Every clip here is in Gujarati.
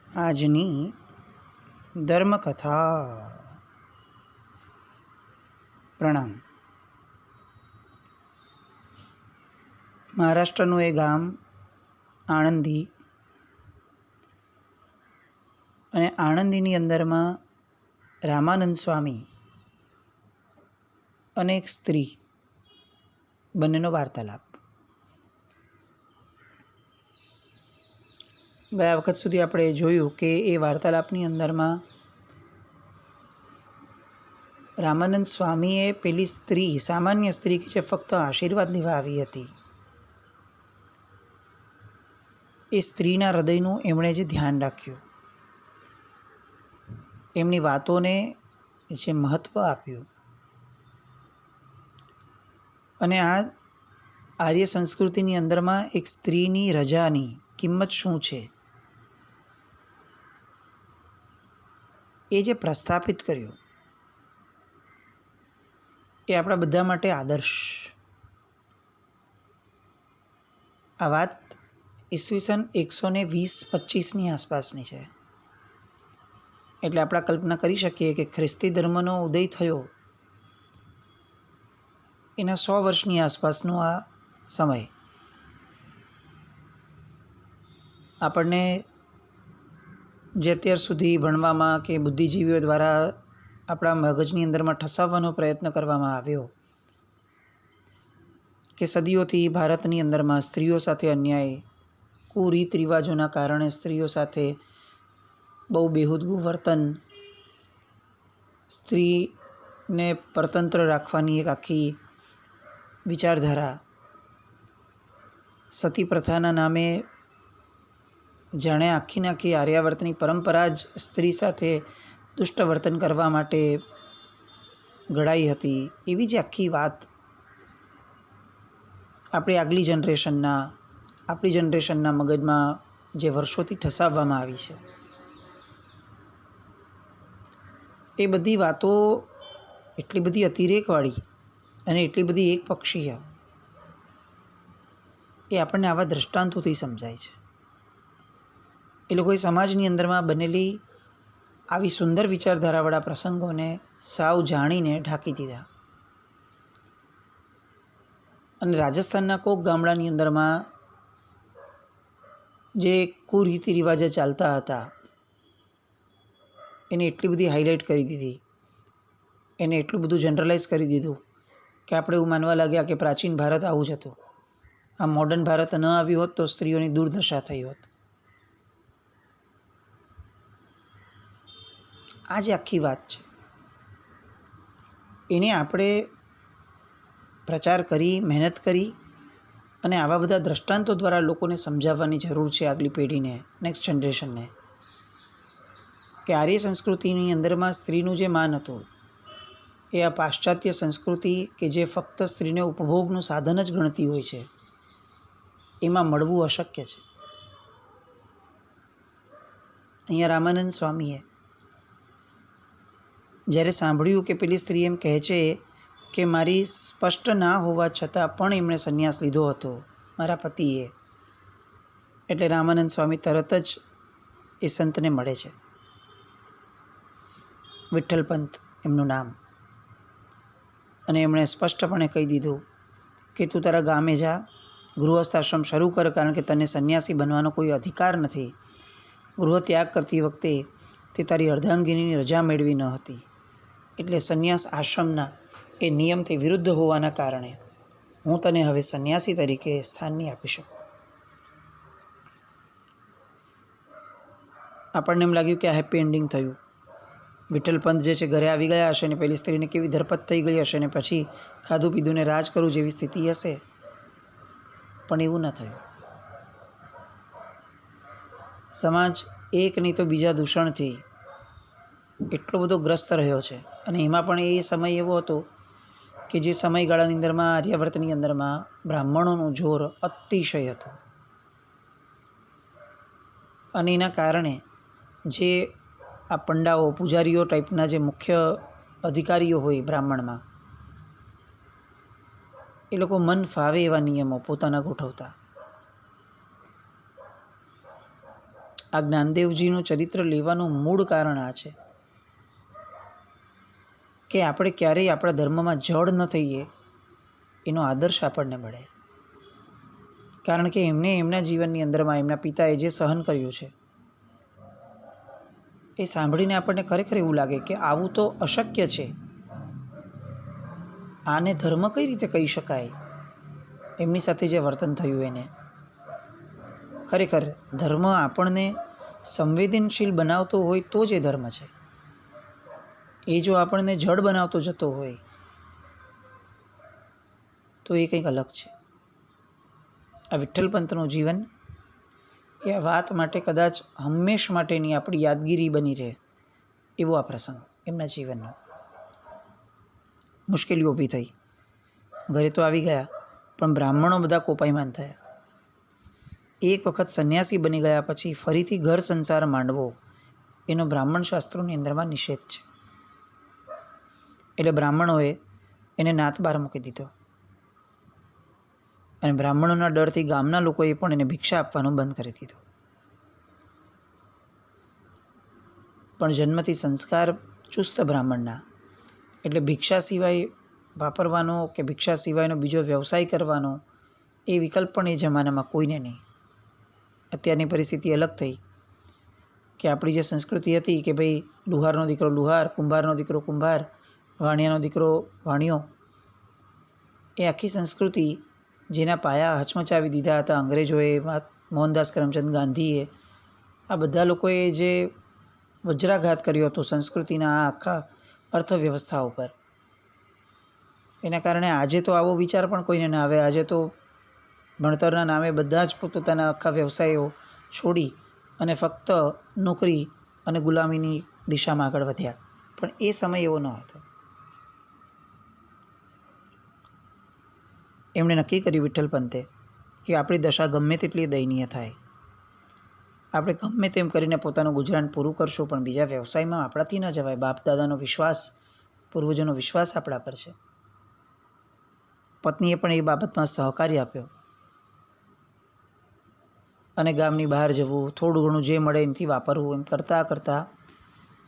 આજની ધર્મકથા. પ્રણામ. મહારાષ્ટ્રનું એ ગામ આણંદી, અને આણંદીની અંદરમાં રામાનંદ સ્વામી અને એક સ્ત્રી બંનેનો વાર્તાલાપ. ગયા વખત સુધી આપણે જોયું કે એ વાર્તાલાપની અંદરમાં રામાનંદ સ્વામીએ પેલી સ્ત્રી, સામાન્ય સ્ત્રી કે જે ફક્ત આશીર્વાદ લેવા આવી હતી, એ સ્ત્રીના હૃદયનું એમણે જે ધ્યાન રાખ્યું, એમની વાતોને જે મહત્ત્વ આપ્યું, અને આ આર્ય સંસ્કૃતિની અંદરમાં એક સ્ત્રીની રજાની કિંમત શું છે એ જે પ્રસ્થાપિત કર્યું, એ આપણા બધા માટે આદર્શ. આ વાત ઈસવીસન 120-25ની આસપાસની છે. એટલે આપણે કલ્પના કરી શકીએ કે ખ્રિસ્તી ધર્મનો ઉદય થયો એના 100 વર્ષની આસપાસનો આ સમય. આપણને જે અત્યાર સુધી ભણવામાં કે બુદ્ધિજીવીઓ દ્વારા આપણા મગજની અંદરમાં ઠસાવવાનો પ્રયત્ન કરવામાં આવ્યો કે સદીઓથી ભારતની અંદરમાં સ્ત્રીઓ સાથે અન્યાય, કુરીત રિવાજોના કારણે સ્ત્રીઓ સાથે બહુ બેહુદગું વર્તન, સ્ત્રીને પરતંત્ર રાખવાની એક આખી વિચારધારા, સતી પ્રથાના નામે જાણે આખીને આખી આર્યાવર્તની પરંપરા જ સ્ત્રી સાથે દુષ્ટ વર્તન કરવા માટે ઘડાઈ હતી. એવી જ આખી વાત આપણી જનરેશનના મગજમાં જે વર્ષોથી ઠસાવવામાં આવી છે, એ બધી વાતો એટલી બધી અતિરેકવાળી અને એટલી બધી એકપક્ષીય, એ આપણને આવા દૃષ્ટાંતોથી સમજાય છે. એ લોકોએ સમાજની અંદરમાં બનેલી આવી સુંદર વિચારધારાવાળા પ્રસંગોને સાવ જાણીને ઢાંકી દીધા. અને રાજસ્થાનના કોક ગામડાની અંદરમાં જે કુરીતિ રિવાજો ચાલતા હતા એને એટલી બધી હાઇલાઇટ કરી દીધી, એને એટલું બધું જનરલાઇઝ કરી દીધું કે આપણે એવું માનવા લાગ્યા કે પ્રાચીન ભારત આવું જ હતું. આ મોડર્ન ભારત ન આવ્યું હોત તો સ્ત્રીઓની દુર્દશા થઈ હોત. આ જે આખી વાત છે એને આપણે પ્રચાર કરી, મહેનત કરી અને આવા બધા દ્રષ્ટાંતો દ્વારા લોકોને સમજાવવાની જરૂર છે, આગલી પેઢીને, નેક્સ્ટ જનરેશનને, કે આર્ય સંસ્કૃતિની અંદરમાં સ્ત્રીનું જે માન હતું એ આ પાશ્ચાત્ય સંસ્કૃતિ કે જે ફક્ત સ્ત્રીને ઉપભોગનું સાધન જ ગણતી હોય છે, એમાં મળવું અશક્ય છે. અહીંયા રામાનંદ સ્વામીએ જ્યારે સાંભળ્યું કે પેલી સ્ત્રી એમ કહે છે કે મારી સ્પષ્ટ ના હોવા છતાં પણ એમણે સંન્યાસ લીધો હતો મારા પતિએ, એટલે રામાનંદ સ્વામી તરત જ એ સંતને મળે છે. વિઠ્ઠલપંત એમનું નામ. અને એમણે સ્પષ્ટપણે કહી દીધું કે તું તારા ગામે જા, ગૃહસ્થ આશ્રમ શરૂ કર, કારણ કે તને સંન્યાસી બનવાનો કોઈ અધિકાર નથી. ગૃહ ત્યાગ કરતી વખતે તે તારી અર્ધાંગિનીની રજા મેળવી ન હતી, એટલે સંન્યાસ આશ્રમના એ નિયમથી વિરુદ્ધ હોવાના કારણે હું તને હવે સંન્યાસી તરીકે સ્થાન નહીં આપી શકું. આપણને એમ લાગ્યું કે આ હેપી એન્ડિંગ થયું. વિઠ્ઠલપંત જે છે ઘરે આવી ગયા હશે ને પેલી સ્ત્રીને કેવી ધરપત થઈ ગઈ હશે ને પછી ખાધું પીધું ને રાજ કરું જેવી સ્થિતિ હશે, પણ એવું ન થયું. સમાજ એક નહીં તો બીજા દૂષણથી એટલો બધો ગ્રસ્ત રહ્યો છે. અને એમાં પણ એ સમય એવો હતો કે જે સમયગાળાની અંદરમાં આર્યાવર્તની અંદરમાં બ્રાહ્મણોનું જોર અતિશય હતું. અને એના કારણે જે આ પંડાઓ, પૂજારીઓ ટાઈપના જે મુખ્ય અધિકારીઓ હોય બ્રાહ્મણમાં, એ લોકો મન ફાવે એવા નિયમો પોતાના ગોઠવતા. આ જ્ઞાનદેવજીનું ચરિત્ર લેવાનું મૂળ કારણ આ છે કે આપણે ક્યારેય આપણા ધર્મમાં જડ ન થઈએ એનો આદર્શ આપણને મળે. કારણ કે એમને એમના જીવનની અંદરમાં એમના પિતાએ જે સહન કર્યું છે એ સાંભળીને આપણને ખરેખર એવું લાગે કે આવું તો અશક્ય છે. આને ધર્મ કઈ રીતે કહી શકાય? એમની સાથે જે વર્તન થયું એને ખરેખર ધર્મ આપણને સંવેદનશીલ બનાવતો હોય તો જ એ ધર્મ છે. એ જો આપણને જડ બનાવતો જતો હોય તો એ કંઈક અલગ છે. આ વિઠ્ઠલપંતનું જીવન એ આ વાત માટે કદાચ હંમેશ માટેની આપણી યાદગીરી બની રહે એવો આ પ્રસંગ એમના જીવનનો. મુશ્કેલીઓ ઊભી થઈ, ઘરે તો આવી ગયા પણ બ્રાહ્મણો બધા કોપાયમાન થયા. એક વખત સંન્યાસી બની ગયા પછી ફરીથી ઘર સંસાર માંડવો એનો બ્રાહ્મણ શાસ્ત્રોની અંદરમાં નિષેધ છે. એટલે બ્રાહ્મણોએ એને નાત બહાર મૂકી દીધો અને બ્રાહ્મણોના ડરથી ગામના લોકોએ પણ એને ભિક્ષા આપવાનું બંધ કરી દીધું. પણ જન્મથી સંસ્કાર ચુસ્ત બ્રાહ્મણના, એટલે ભિક્ષા સિવાય વાપરવાનો કે ભિક્ષા સિવાયનો બીજો વ્યવસાય કરવાનો એ વિકલ્પ પણ એ જમાનામાં કોઈને નહીં. અત્યારની પરિસ્થિતિ અલગ થઈ કે આપણી જે સંસ્કૃતિ હતી કે ભાઈ લુહારનો દીકરો લુહાર, કુંભારનો દીકરો કુંભાર, વાણિયાનો દીકરો વાણિયો, એ આખી સંસ્કૃતિ જેના પાયા હચમચાવી દીધા હતા અંગ્રેજોએ, મોહનદાસ કરમચંદ ગાંધીએ, આ બધા લોકોએ જે વજ્રાઘાત કર્યો હતો સંસ્કૃતિના આ આખા અર્થવ્યવસ્થા ઉપર, એના કારણે આજે તો આવો વિચાર પણ કોઈને ના આવે. આજે તો ભણતરના નામે બધા જ પોતપોતાના આખા વ્યવસાયો છોડી અને ફક્ત નોકરી અને ગુલામીની દિશામાં આગળ વધ્યા. પણ એ સમય એવો ન હતો. એમણે નક્કી કર્યું વિઠ્ઠલપંતે કે આપણી દશા ગમે તેટલી દયનીય થાય, આપણે ગમે તેમ કરીને પોતાનું ગુજરાન પૂરું કરશું પણ બીજા વ્યવસાયમાં આપણાથી ન જવાય. બાપ દાદાનો વિશ્વાસ, પૂર્વજોનો વિશ્વાસ આપણા પર છે. પત્નીએ પણ એ બાબતમાં સહકાર્ય આપ્યો અને ગામની બહાર જવું, થોડું ઘણું જે મળે એનાથી વાપરવું, એમ કરતાં કરતાં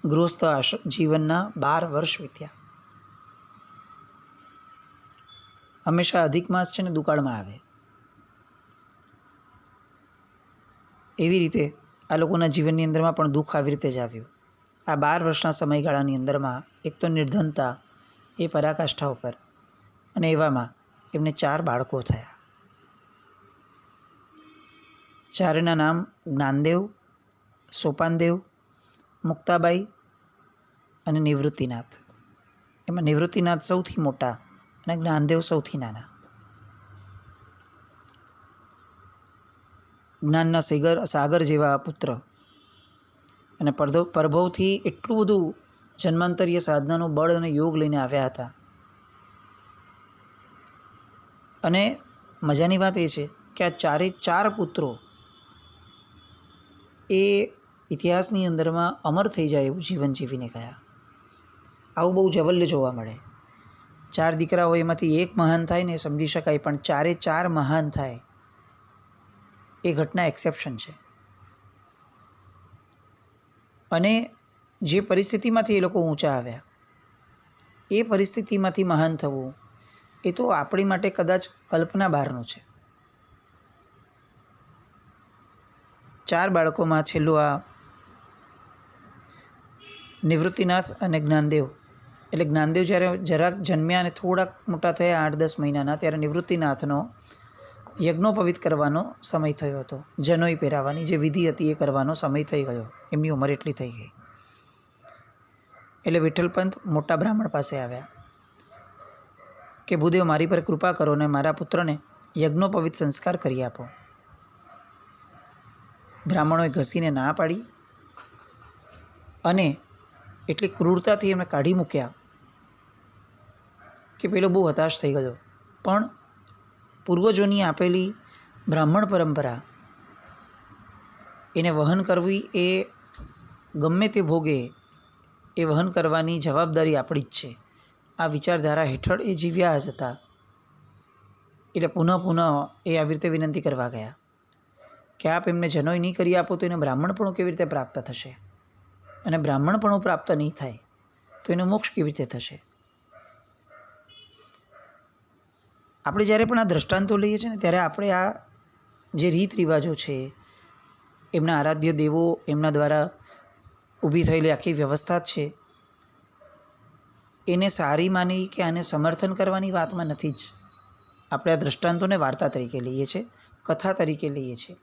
ગૃહસ્થ જીવનના 12 વર્ષ વીત્યા. હંમેશા અધિક માસ છે ને દુકાળમાં આવે, એવી રીતે આ લોકોના જીવનની અંદરમાં પણ દુઃખ આવી રીતે જ આવ્યું. આ 12 વર્ષના સમયગાળાની અંદરમાં એક તો નિર્ધનતા એ પરાકાષ્ઠા ઉપર, અને એવામાં એમને 4 બાળકો થયા. ચારેના નામ જ્ઞાનદેવ, સોપાનદેવ, મુક્તાબાઈ અને નિવૃત્તિનાથ. એમાં નિવૃત્તિનાથ સૌથી મોટા અને જ્ઞાનદેવ સૌથી નાના. જ્ઞાનના સાગર જેવા પુત્ર અને પરભવથી એટલું બધું જન્માંતરીય સાધનાનું બળ અને યોગ લઈને આવ્યા હતા. અને મજાની વાત એ છે કે આ 4 પુત્રો એ ઇતિહાસની અંદરમાં અમર થઈ જાય એવું જીવન જીવીને ગયા. આવું બહુ જવલ્ય જોવા મળે. 4 દીકરા હોય એમાંથી એક મહાન થાય ને સમજી શકાય, પણ 4 મહાન થાય એ ઘટના એક્સેપ્શન છે. અને જે પરિસ્થિતિમાંથી એ લોકો ઊંચા આવ્યા, એ પરિસ્થિતિમાંથી મહાન થવું એ તો આપણી માટે કદાચ કલ્પના બહારનું છે. 4 બાળકોમાં છેલ્લું આ નિવૃત્તિનાથ અને જ્ઞાનદેવ, એટલે જ્ઞાનદેવ જ્યારે જરાક જન્મ્યા અને થોડાક મોટા થયા 8-10 મહિનાના, ત્યારે નિવૃત્તિનાથનો યજ્ઞોપવિત કરવાનો સમય થયો હતો. જનોઈ પહેરાવાની જે વિધિ હતી એ કરવાનો સમય થઈ ગયો. એમની ઉંમર એટલી થઈ ગઈ. એટલે વિઠ્ઠલપંત મોટા બ્રાહ્મણ પાસે આવ્યા કે ભૂદેવ મારી પર કૃપા કરો ને મારા પુત્રને યજ્ઞોપવિત સંસ્કાર કરી આપો. બ્રાહ્મણોએ ઘસીને ના પાડી અને એટલી ક્રૂરતાથી એમને કાઢી મૂક્યા કે પેલો બહુ હતાશ થઈ ગયો. પણ પૂર્વજોની આપેલી બ્રાહ્મણ પરંપરા એને વહન કરવી, એ ગમે તે ભોગે એ વહન કરવાની જવાબદારી આપણી જ છે. આ વિચારધારા હેઠળ એ જીવ્યા જ હતા. એટલે પુનઃ એ આવી રીતે વિનંતી કરવા ગયા કે આપ એમને જનોઈ નહીં કરી આપો તો એને બ્રાહ્મણપણું કેવી રીતે પ્રાપ્ત થશે, અને બ્રાહ્મણપણું પ્રાપ્ત નહીં થાય તો એનો મોક્ષ કેવી રીતે થશે? આપણે જ્યારે પણ આ દ્રષ્ટાંતો લઈએ છીએ ને ત્યારે આપણે આ જે રીત રિવાજો છે, એમના આરાધ્ય દેવો, એમના દ્વારા ઊભી થયેલી આખી વ્યવસ્થા છે, એને સારી માની કે આને સમર્થન કરવાની વાતમાં નથી જ. આપણે આ દ્રષ્ટાંતોને વાર્તા તરીકે લઈએ છીએ, કથા તરીકે લઈએ છીએ.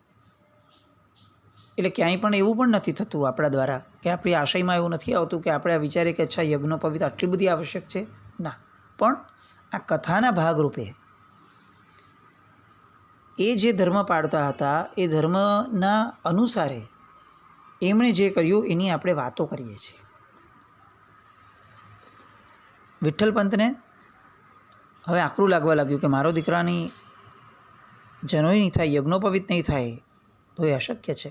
એટલે ક્યાંય પણ એવું પણ નથી થતું આપણા દ્વારા કે આપણી આશયમાં એવું નથી આવતું કે આપણે આ વિચારીએ કે અચ્છા યજ્ઞોપવિત આટલી બધી આવશ્યક છે. ના, પણ આ કથાના ભાગરૂપે એ જે ધર્મ પાળતા હતા એ ધર્મના અનુસારે એમણે જે કર્યું એની આપણે વાતો કરીએ છીએ. વિઠ્ઠલપંતને હવે આકરું લાગવા લાગ્યું કે મારો દીકરાની જનોઈ નહીં થાય, યજ્ઞોપવિત નહીં થાય તો એ અશક્ય છે.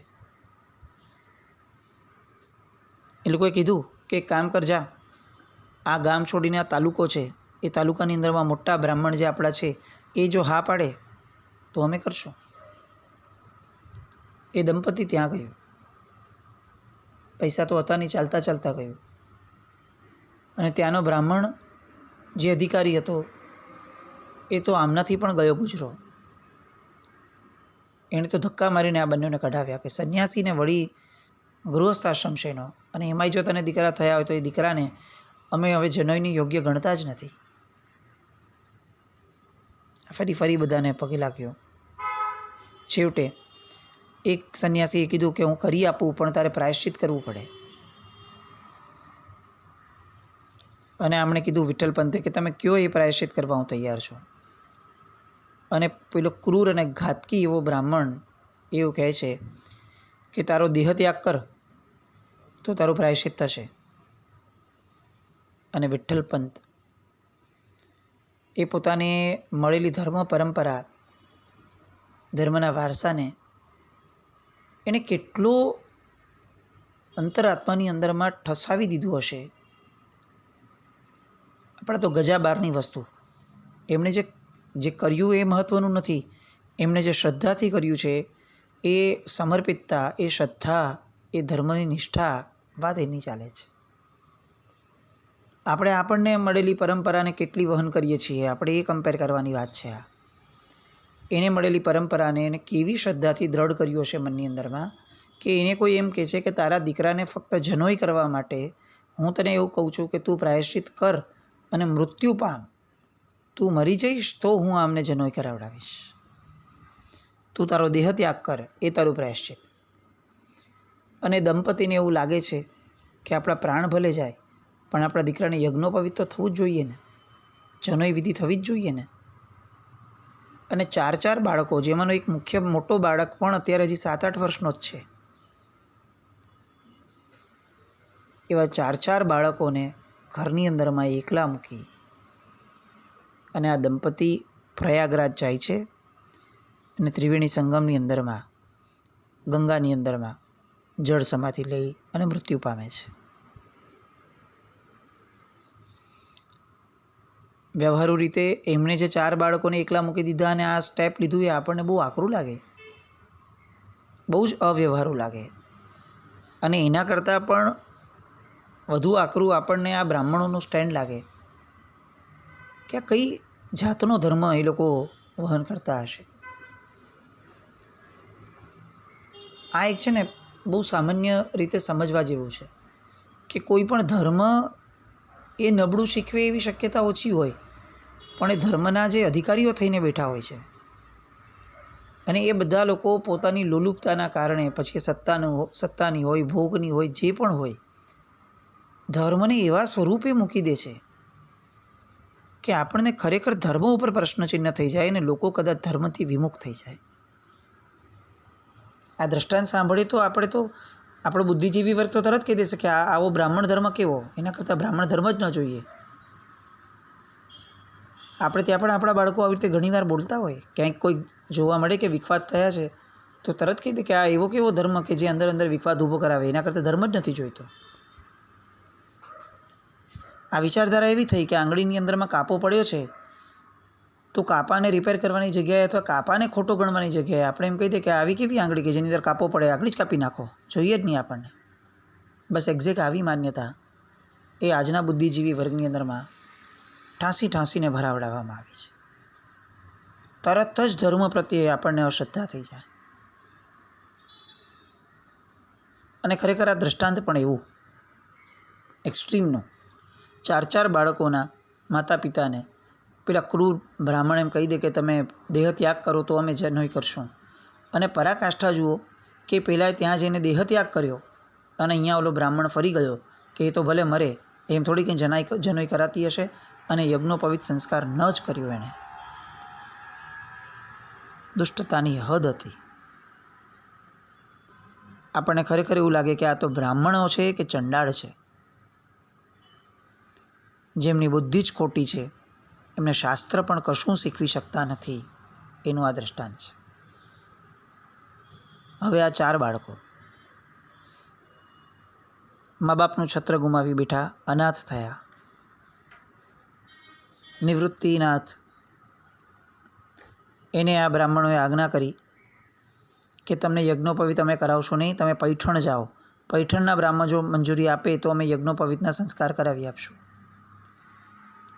એ લોકોએ કીધું કે એક કામ કરજા, આ ગામ છોડીને આ તાલુકો છે, એ તાલુકાની અંદરમાં મોટા બ્રાહ્મણ જે આપણા છે એ જો હા પાડે તો અમે કરશું. એ દંપતી ત્યાં ગયું. પૈસા તો હતા નહીં, ચાલતા ચાલતા ગયું. અને ત્યાંનો બ્રાહ્મણ જે અધિકારી હતો એ તો આમનાથી પણ ગયો ગુજરો. એણે તો ધક્કા મારીને આ બંનેને કઢાવ્યા કે સંન્યાસીને વળી ગૃહસ્થ આશ્રમ છે એનો, અને એમાંય જો તને દીકરા થયા હોય તો એ દીકરાને અમે હવે જનોઈની યોગ્ય ગણતા જ નથી. ફરી બધાને પગે લાગ્યો. છેવટે એક સંન્યાસીએ કીધું કે હું કરી આપું પણ તારે પ્રાયશ્ચિત કરવું પડે. અને આમણે કીધું વિઠ્ઠલપંતે કે તમે કયો એ પ્રાયશ્ચિત કરવા હું તૈયાર છું. અને પેલો ક્રૂર અને ઘાતકી એવો બ્રાહ્મણ એવું કહે છે કે તારો દેહ ત્યાગ કર તો તારું પ્રાયશ્ચિત થશે. અને વિઠ્ઠલપંત એ પોતાને મળેલી ધર્મ પરંપરા, ધર્મના વારસાને એને કેટલો અંતરાત્માની અંદરમાં ઠસાવી દીધું હશે. આપણે તો ગજા બારની વસ્તુ. એમણે જે કર્યું એ મહત્ત્વનું નથી, એમણે જે શ્રદ્ધાથી કર્યું છે એ સમર્પિતતા, એ શ્રદ્ધા, એ ધર્મની નિષ્ઠા, વાત એની ચાલે છે. આપણને મળેલી પરંપરાને કેટલી વહન કરીએ છીએ, આપણે એ કમ્પેર કરવાની વાત છે. એને મળેલી પરંપરાને એને કેવી શ્રદ્ધાથી દ્રઢ કર્યું હશે મનની અંદરમાં કે એને કોઈ એમ કહે છે કે તારા દીકરાને ફક્ત જનોઈ કરવા માટે હું તને એવું કહું છું કે તું પ્રાયશ્ચિત કર અને મૃત્યુ પામ. તું મરી જઈશ તો હું આમને જનોઈ કરાવડાવીશ. તું તારો દેહ ત્યાગ કર, એ તારું પ્રાયશ્ચિત. અને દંપતીને એવું લાગે છે કે આપણા પ્રાણ ભલે જાય પણ આપણા દીકરાને યજ્ઞોપવિત તો થવું જ જોઈએ ને, જનોઈ વિધિ થવી જ જોઈએ ને. અને 4 બાળકો, જેમાંનો એક મુખ્ય મોટો બાળક પણ અત્યારે હજી 7-8 વર્ષનો જ છે. એવા 4 બાળકોને ઘરની અંદરમાં એકલા મૂકી અને આ દંપતી પ્રયાગરાજ જાય છે અને ત્રિવેણી સંગમની અંદરમાં, ગંગાની અંદરમાં જળ સમાધિ લઈ અને મૃત્યુ પામે છે. વ્યવહારુ રીતે એમણે જે 4 બાળકોને એકલા મૂકી દીધા અને આ સ્ટેપ લીધું એ આપણને બહુ આકરું લાગે, બહુ જ અવ્યવહારુ લાગે. અને એના કરતાં પણ વધુ આકરું આપણને આ બ્રાહ્મણોનું સ્ટેન્ડ લાગે કે આ કઈ જાતનો ધર્મ એ લોકો વહન કરતા હશે. આ એક છે ને બહુ સામાન્ય રીતે સમજવા જેવું છે કે કોઈ પણ ધર્મ એ નબળું શીખવે એવી શક્યતા ઓછી હોય, પણ એ ધર્મના જે અધિકારીઓ થઈને બેઠા હોય છે અને એ બધા લોકો પોતાની લોલુપતાના કારણે, પછી સત્તાની હોય, ભોગની હોય, જે પણ હોય, ધર્મને એવા સ્વરૂપે મૂકી દે છે કે આપણને ખરેખર ધર્મ ઉપર પ્રશ્નચિહ્ન થઈ જાય અને લોકો કદાચ ધર્મથી વિમુખ થઈ જાય. આ દ્રષ્ટાંત સાંભળીએ તો આપણો બુદ્ધિજીવી વર્ગ તો તરત કહી દેશે કે આવો બ્રાહ્મણ ધર્મ કેવો, એના કરતાં બ્રાહ્મણ ધર્મ જ ન જોઈએ. આપણે ત્યાં પણ આપણા બાળકો આવી રીતે ઘણીવાર બોલતા હોય, ક્યાંક કોઈ જોવા મળે કે વિખવાદ થયા છે તો તરત કહી દે કે આ એવો કેવો ધર્મ કે જે અંદર વિખવાદ ઊભો કરાવે, એના કરતાં ધર્મ જ નથી જોઈતો. આ વિચારધારા એવી થઈ કે આંગળીની અંદરમાં કાપો પડ્યો છે તો કાપાને રિપેર કરવાની જગ્યાએ અથવા કાપાને ખોટો ગણવાની જગ્યાએ આપણે એમ કહી દઈએ કે આવી કેવી આંગળી કે જેની અંદર કાપો પડે, આંગળી જ કાપી નાખો, જોઈએ જ નહીં આપણને. બસ એક્ઝેક્ટ આવી માન્યતા એ આજના બુદ્ધિજીવી વર્ગની અંદરમાં ઠાંસીને ભરાવડાવવામાં આવી છે. તરત જ ધર્મ પ્રત્યે આપણને અશ્રદ્ધા થઈ જાય. અને ખરેખર આ દૃષ્ટાંત પણ એવું એક્સ્ટ્રીમનું. 4 બાળકોના માતા પિતાને પેલા ક્રૂર બ્રાહ્મણ એમ કહી દે કે તમે દેહ ત્યાગ કરો તો અમે જનોઈ કરશું. અને પરાકાષ્ઠા જુઓ કે પેલાએ ત્યાં જઈને દેહ ત્યાગ કર્યો અને અહીંયા ઓલો બ્રાહ્મણ ફરી ગયો કે એ તો ભલે મરે, એમ થોડી કંઈ જનોઈ કરાતી હશે, અને યજ્ઞોપવિત સંસ્કાર ન જ કર્યો એણે. દુષ્ટતાની હદ હતી. આપણને ખરેખર એવું લાગે કે આ તો બ્રાહ્મણો છે કે ચંડાળ છે, જેમની બુદ્ધિ જ ખોટી છે, એમને શાસ્ત્ર પણ કશું શીખવી શકતા નથી. એનું આ દૃષ્ટાંત છે. હવે આ 4 બાળકો મા બાપનું છત્ર ગુમાવી બેઠા, અનાથ થયા. નિવૃત્તિનાથ એને આ બ્રાહ્મણોએ આજ્ઞા કરી કે તમને યજ્ઞોપવિત અમે કરાવશો નહીં, તમે પૈઠણ જાઓ. પૈઠણના બ્રાહ્મણ જો મંજૂરી આપે તો અમે યજ્ઞોપવિતના સંસ્કાર કરાવી આપશું.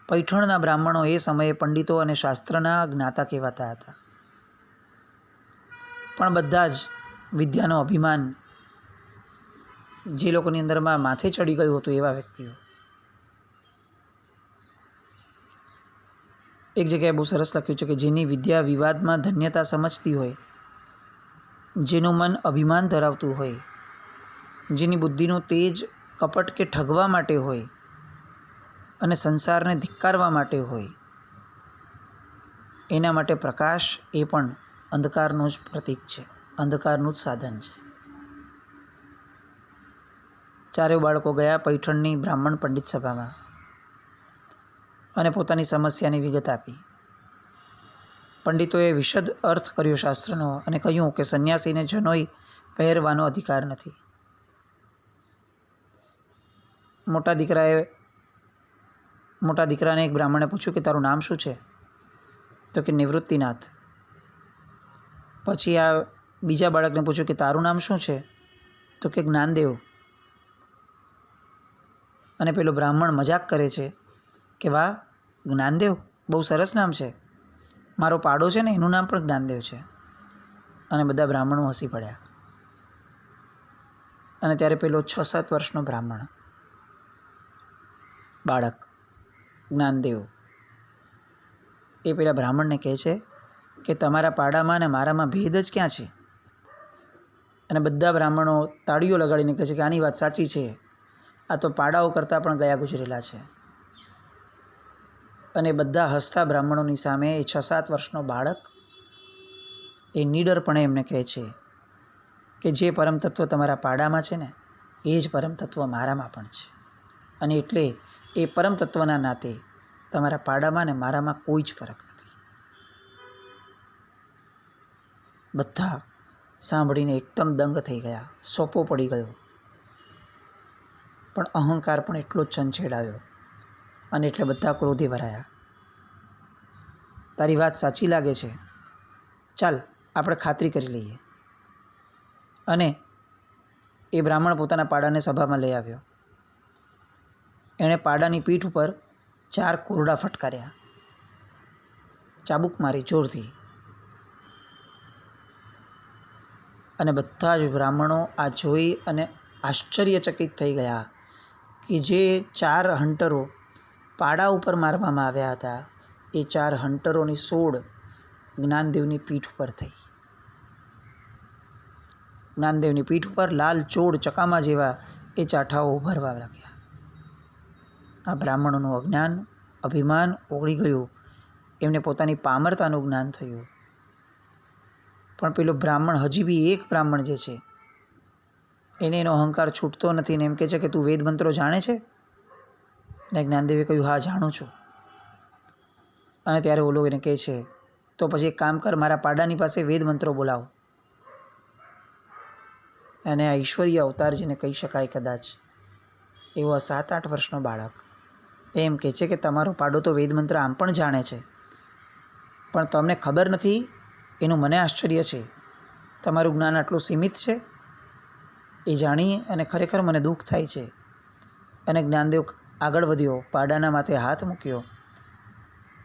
પૈઠણના બ્રાહ્મણો એ સમયે પંડિતો અને શાસ્ત્રના જ્ઞાતા કહેવાતા હતા. પણ બધા જ વિદ્યાનો અભિમાન જે લોકોની અંદરમાં માથે ચડી ગયું હતું એવા વ્યક્તિઓ. એક જગ્યાએ બહુ સરસ લખ્યું છે કે જેની વિદ્યા વિવાદમાં ધન્યતા સમજતી હોય, જેનું મન અભિમાન ધરાવતું હોય, જેની બુદ્ધિનું તેજ કપટ કે ઠગવા માટે હોય અને સંસારને ધિક્કારવા માટે હોય, એના માટે પ્રકાશ એ પણ અંધકારનું જ પ્રતીક છે, અંધકારનું જ સાધન છે. 4 બાળકો ગયા પૈઠણની બ્રાહ્મણ પંડિત સભામાં અને પોતાની સમસ્યાની વિગત આપી. પંડિતોએ વિશદ અર્થ કર્યો શાસ્ત્રનો અને કહ્યું કે સંન્યાસીને જનોઈ પહેરવાનો અધિકાર નથી. મોટા દીકરાને એક બ્રાહ્મણે પૂછ્યું કે તારું નામ શું છે? તો કે નિવૃત્તિનાથ. પછી આ બીજા બાળકને પૂછ્યું કે તારું નામ શું છે? તો કે જ્ઞાનદેવ. અને પેલો બ્રાહ્મણ મજાક કરે છે કે વાહ જ્ઞાનદેવ, બહુ સરસ નામ છે, મારો પાડો છે ને એનું નામ પણ જ્ઞાનદેવ છે. અને બધા બ્રાહ્મણો હસી પડ્યા. અને ત્યારે પેલો 6-7 વર્ષનો બાળક જ્ઞાનદેવ એ પેલા બ્રાહ્મણને કહે છે કે તમારા પાડામાં અને મારામાં ભેદ જ ક્યાં છે? અને બધા બ્રાહ્મણો તાળીઓ લગાડીને કહે છે કે આની વાત સાચી છે, આ તો પાડાઓ કરતાં પણ ગયા ગુજરેલા છે. અને બધા હસતા બ્રાહ્મણોની સામે એ 6-7 વર્ષનો બાળક એ નીડરપણે એમને કહે છે કે જે પરમ તત્વ તમારા પાડામાં છે ને એ જ પરમ તત્વ મારામાં પણ છે. અને એટલે એ પરમ તત્વના નાતે તમારા પાડામાં ને મારામાં કોઈ જ ફરક નથી. બધા સાંભળીને એકદમ દંગ થઈ ગયા, સોપો પડી ગયો. પણ અહંકાર પણ એટલો જ છંછેડાયો અને એટલે બધા ક્રોધે ભરાયા. તારી વાત સાચી લાગે છે, ચાલ આપણે ખાતરી કરી લઈએ. અને એ બ્રાહ્મણ પોતાના પાડાને સભામાં લઈ આવ્યો. એણે પાડાની પીઠ ઉપર 4 કોરડા ફટકાર્યા, ચાબુક મારી જોરથી. અને બધા જ બ્રાહ્મણો આ જોઈ અને આશ્ચર્યચકિત થઈ ગયા કે જે 4 હંટરો પાડા ઉપર મારવામાં આવ્યા હતા એ 4 હંટરોની સોડ જ્ઞાનદેવની પીઠ ઉપર થઈ. જ્ઞાનદેવની પીઠ ઉપર લાલ ચોળ ચકામા જેવા એ ચાઠાઓ ઉભરવા લાગ્યા. આ બ્રાહ્મણોનું અજ્ઞાન, અભિમાન ઓગળી ગયું, એમને પોતાની પામરતાનું જ્ઞાન થયું. પણ પેલો બ્રાહ્મણ, હજી બી એક બ્રાહ્મણ જે છે એને એનો અહંકાર છૂટતો નથી ને એમ કહે છે કે તું વેદ મંત્રો જાણે છે? અને જ્ઞાનદેવે કહ્યું હા જાણું છું. અને ત્યારે ઓલો એને કહે છે તો પછી એક કામ કર, મારા પાડાની પાસે વેદ મંત્રો બોલાવો. અને આ ઈશ્વરીય અવતાર જેને કહી શકાય કદાચ એવો આ 7-8 વર્ષનો બાળક એમ કહે છે કે તમારો પાડો તો વેદ મંત્ર આમ પણ જાણે છે, પણ તમને ખબર નથી એનું મને આશ્ચર્ય છે. તમારું જ્ઞાન આટલું સીમિત છે એ જાણી અને ખરેખર મને દુઃખ થાય છે. અને જ્ઞાનદેવ આગળ વધ્યો, પાડાના માથે હાથ મૂક્યો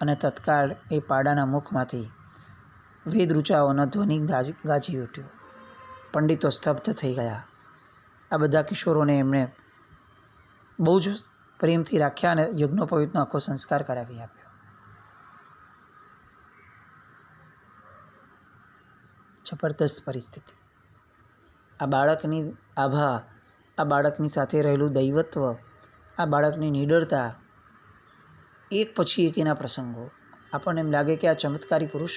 અને તત્કાળ એ પાડાના મુખમાંથી વેદ ઋચાઓનો ધ્વનિ ગાજી ઉઠ્યો. પંડિતો સ્તબ્ધ થઈ ગયા. આ બધા કિશોરોને એમણે બહુ જ પ્રેમથી રાખ્યા અને યજ્ઞોપવિતનો આખો સંસ્કાર કરાવી આપ્યો. જબરદસ્ત પરિસ્થિતિ. આ બાળકની આભા, આ બાળકની સાથે રહેલું દૈવત્વ, આ બાળકની નિડરતા, એક પછી એક એના પ્રસંગો. આપણને એમ લાગે કે આ ચમત્કારી પુરુષ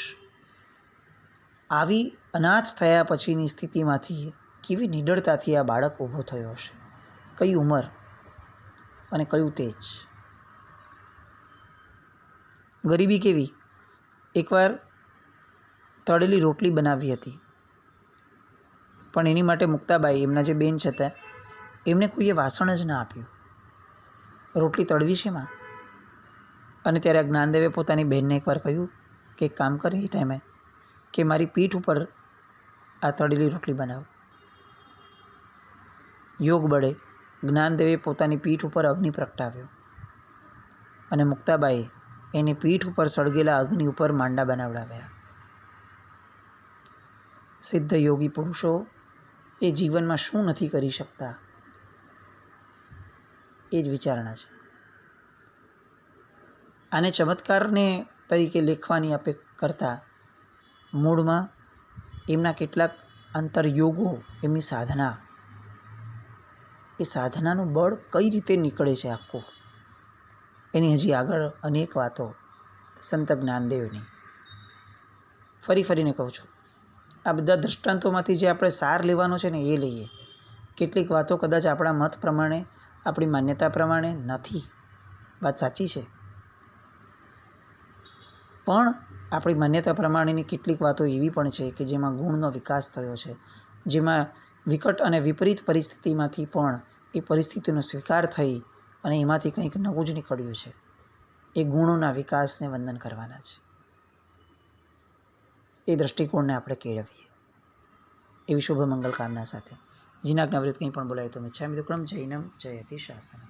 આવી અનાથ થયા પછીની સ્થિતિમાંથી કેવી નિડરતાથી આ બાળક ઊભો થયો હશે. કઈ ઉંમર અને કયું તેજ. ગરીબી કેવી. એકવાર તળેલી રોટલી બનાવી હતી, પણ એની માટે મુક્તાબાઈ, એમના જે બેન હતા, એમને કોઈએ વાસણ જ ના આપ્યું. રોટલી તળવી છે માં. અને ત્યારે જ્ઞાનદેવે પોતાની બહેનને એકવાર કહ્યું કે એક કામ કરે એ ટાઈમે કે મારી પીઠ ઉપર આ તળેલી રોટલી બનાવ. યોગ બળે જ્ઞાનદેવે પોતાની પીઠ ઉપર અગ્નિ પ્રગટાવ્યો અને મુક્તાબાઈએ એની પીઠ ઉપર સળગેલા અગ્નિ ઉપર માંડા બનાવડાવ્યા. સિદ્ધ યોગી પુરુષો એ જીવનમાં શું નથી કરી શકતા એ જ વિચારણા છે. આને ચમત્કારને તરીકે લેખવાની કરતાં મૂળમાં એમના કેટલાક અંતરયોગો, એમની સાધના, એ સાધનાનું બળ કઈ રીતે નીકળે છે આખું, એની હજી આગળ અનેક વાતો સંત જ્ઞાનદેવની. ફરીને કહું છું, આ બધા દૃષ્ટાંતોમાંથી જે આપણે સાર લેવાનો છે ને એ લઈએ. કેટલીક વાતો કદાચ આપણા મત પ્રમાણે, આપણી માન્યતા પ્રમાણે નથી, વાત સાચી છે, પણ આપણી માન્યતા પ્રમાણેની કેટલીક વાતો એવી પણ છે કે જેમાં ગુણનો વિકાસ થયો છે, જેમાં વિકટ અને વિપરીત પરિસ્થિતિમાંથી પણ એ પરિસ્થિતિનો સ્વીકાર થઈ અને એમાંથી કંઈક નવું જ નીકળ્યું છે. એ ગુણોના વિકાસને વંદન કરવાના છે. એ દૃષ્ટિકોણને આપણે કેળવીએ એવી શુભ મંગલ કામના સાથે. જીનાજ્ઞાવૃત્ત કંઈ પણ બોલાય તો મિચ્છામિ દુક્કડમ. જૈનમ જયતિ શાસનમ.